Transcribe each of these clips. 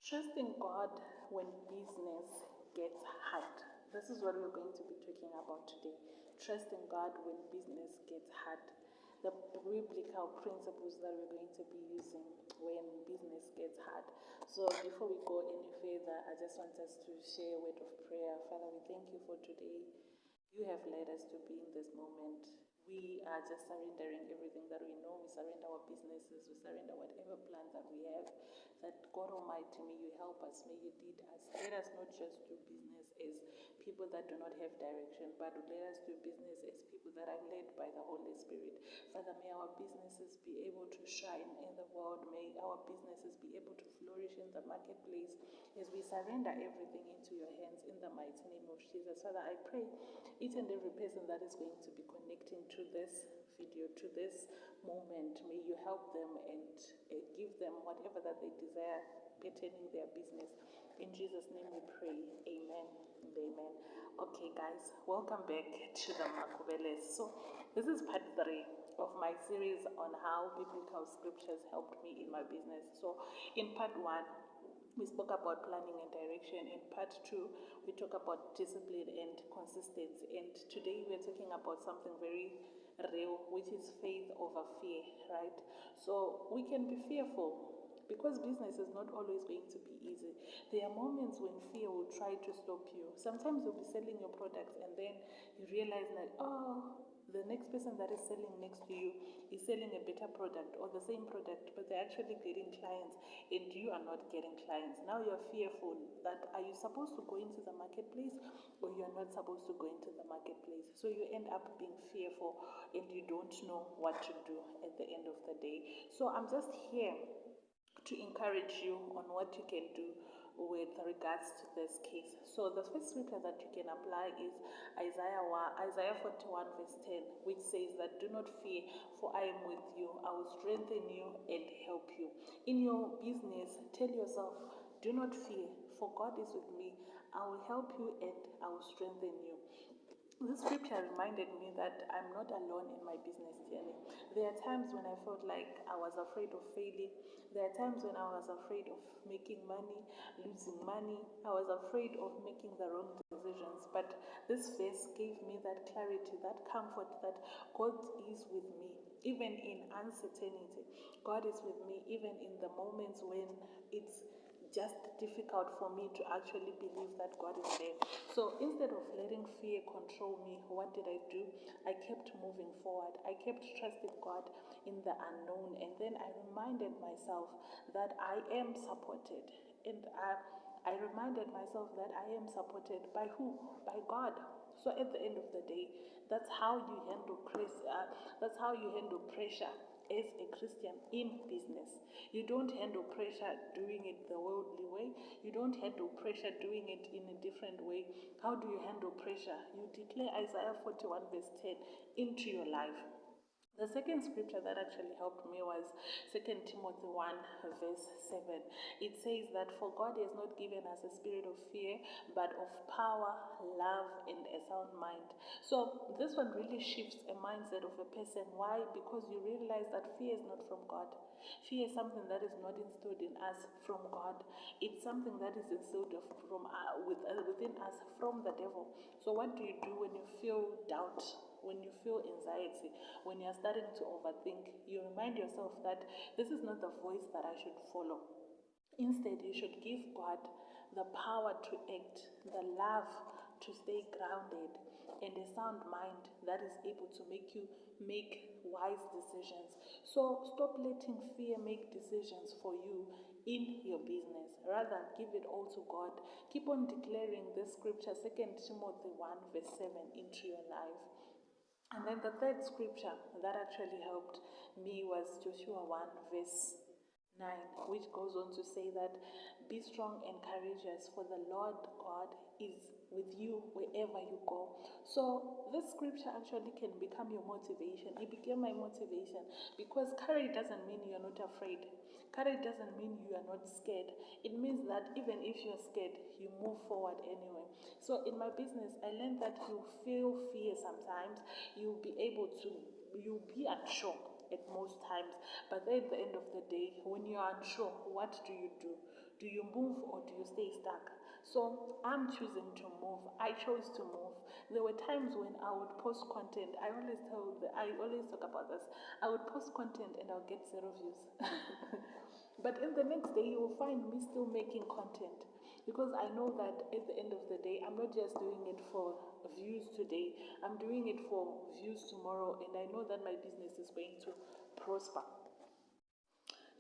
Trusting God when business gets hard. This is what we're going to be talking about today. Trusting God when business gets hard. The biblical principles that we're going to be using when business gets hard. So before we go any further, I just want us to share a word of prayer. Father, we thank you for today. You have led us to be in this moment. We are just surrendering everything that we know. We surrender our businesses. We surrender whatever plans that we have. That God Almighty, may you help us. May you lead us. Let us not just do business as people that do not have direction, but let us do business as people that are led by the Holy Spirit. Father, may our businesses be able to shine in the world. May our businesses be able to flourish in the marketplace as we surrender everything into your hands in the mighty name of Jesus. Father, I pray each and every person that is going to be connecting to this video, to this moment, may you help them and give them whatever that they desire pertaining their business. In Jesus' name we pray. Amen and amen. Okay, guys, welcome back to the Makubeles. So this is part 3 of my series on how biblical scriptures helped me in my business. So in part 1, we spoke about planning and direction. In part 2, we talk about discipline and consistency. And today we're talking about something very real, which is faith over fear, right? So we can be fearful because business is not always going to be easy. There are moments when fear will try to stop you. Sometimes you'll be selling your products and then you realize that, the next person that is selling next to you is selling a better product or the same product, but they're actually getting clients and you are not getting clients. Now you're fearful that are you supposed to go into the marketplace or you're not supposed to go into the marketplace. So you end up being fearful and you don't know what to do at the end of the day. So I'm just here to encourage you on what you can do with regards to this case. So the first scripture that you can apply is Isaiah 41 verse 10, which says that do not fear, for I am with you. I will strengthen you and help you. In your business, tell yourself, do not fear, for God is with me. I will help you and I will strengthen you. This scripture reminded me that I'm not alone in my business journey. There are times when I felt like I was afraid of failing. There are times when I was afraid of making money, losing money. I was afraid of making the wrong decisions. But this verse gave me that clarity, that comfort that God is with me. Even in uncertainty, God is with me. Even in the moments when it's just difficult for me to actually believe that God is there. So instead of letting fear control me, what did I do? I kept moving forward. I kept trusting God in the unknown. And then I reminded myself that I am supported. And I reminded myself that I am supported by who? By God. So at the end of the day, that's how you handle pressure. That's how you handle pressure as a Christian in business. You don't handle pressure doing it the worldly way. You don't handle pressure doing it in a different way. How do you handle pressure? You declare Isaiah 41 verse 10 into your life. The second scripture that actually helped me was 2 Timothy 1 verse 7. It says that for God has not given us a spirit of fear, but of power, love, and a sound mind. So this one really shifts a mindset of a person. Why? Because you realize that fear is not from God. Fear is something that is not instilled in us from God. It's something that is instilled within us from the devil. So what do you do when you feel doubt? When you feel anxiety, when you're starting to overthink, you remind yourself that this is not the voice that I should follow. Instead, you should give God the power to act, the love to stay grounded, and a sound mind that is able to make you make wise decisions. So stop letting fear make decisions for you in your business. Rather, give it all to God. Keep on declaring this scripture, 2 Timothy 1 verse 7 into your life. And then the third scripture that actually helped me was Joshua 1 verse 9, which goes on to say that be strong and courageous, for the Lord God is with you wherever you go. So this scripture actually can become your motivation. It became my motivation because courage doesn't mean you're not afraid. Courage doesn't mean you are not scared. It means that even if you're scared, you move forward anyway. So in my business, I learned that you feel fear sometimes. You'll be unsure at most times. But then at the end of the day, when you're unsure, what do? Do you move or do you stay stuck? So I'm choosing to move. I chose to move. There were times when I would post content. I always talk about this. I would post content and I'll get 0 views. But in the next day, you will find me still making content, because I know that at the end of the day, I'm not just doing it for views today, I'm doing it for views tomorrow, and I know that my business is going to prosper.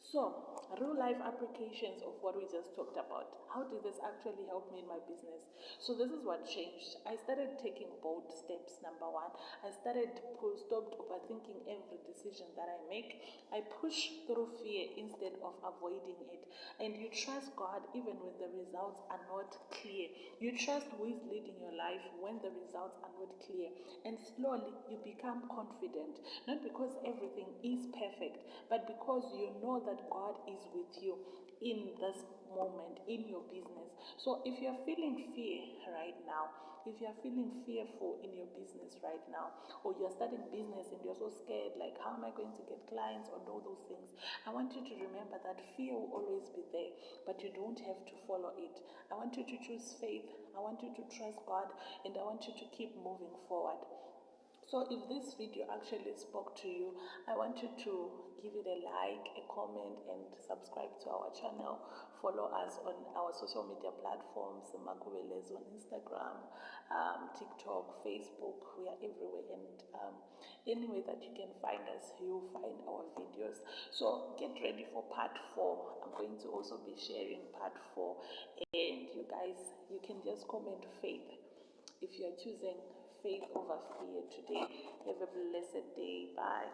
So, real life applications of what we just talked about. How did this actually help me in my business? So, this is what changed. I started taking bold steps. Number one, I stopped overthinking every decision that I make. I push through fear instead of avoiding it. And you trust God even when the results are not clear. You trust who is leading your life when the results are not clear. And slowly you become confident, not because everything is perfect, but because you know that God is with you in this moment in your business. So if you're feeling fear right now, if you're feeling fearful in your business right now, or you're starting business and you're so scared, like how am I going to get clients or all those things, I want you to remember that fear will always be there, but you don't have to follow it. I want you to choose faith. I want you to trust God, and I want you to keep moving forward. So if this video actually spoke to you, I want you to give it a like, a comment, and subscribe to our channel. Follow us on our social media platforms, Makubelezo on Instagram, TikTok, Facebook. We are everywhere, and any way that you can find us, you'll find our videos. So get ready for part 4. I'm going to also be sharing part 4, and you guys, you can just comment faith if you are choosing faith over fear today. Have a blessed day. Bye.